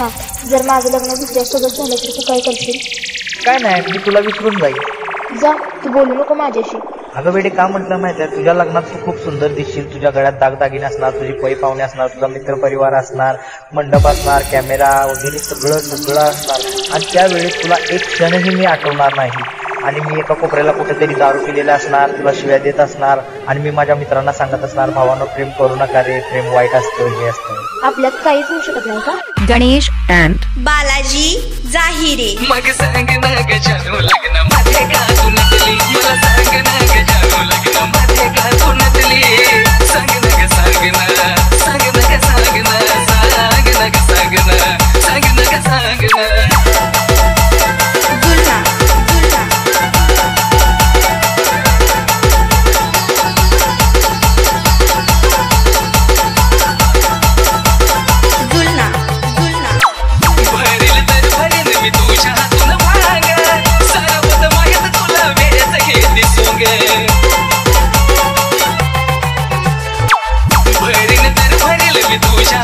जुलना, जर माझं लग्न दुसऱ्यासोबत झालं तर तू काय करशील? काय नाही, मी तुला विसरून जाईल. जा, तू बोलू नको माझ्याशी. अगं बेटे, का म्हटलं माहिती आहे, तुझ्या लग्नात तू खूप सुंदर दिसशील. तुझ्या गळ्यात दागदागिने असणार, तुझी पै पाहुणे असणार, तुझा मित्रपरिवार असणार, मंडप असणार, कॅमेरा वगैरे सगळं असणार. आणि त्यावेळेस तुला एक क्षणही मी आठवणार नाही. आणि मी एका कोपऱ्याला कुठेतरी दारू पिलेला असणार, तुला शिव्या देत असणार. आणि मी माझ्या मित्रांना सांगत असणार, भावानं प्रेम करू नका रे, प्रेम वाईट असतं, हे असतं. आपल्यात काहीच होऊ शकत नाही का? गणेश अँड बालाजी जाहिरे. मग सांग ना ग जानू लग्न मध्ये का तू नटली, मला सांग ना ग जानू लग्न मध्ये का तू नटली. सांग ना ग सांग ना, सांग ना ग सांग ना, सांग ना ग सांग ना, सांग ना ग सांग ना. जुलना जुलना जुलना जुलना. भरेल तर भरेल मी तुझ्या हातून भांग, सारवत मागत तुला वेळेच घेते सोंग. भरेल तर भरेल मी तुझ्या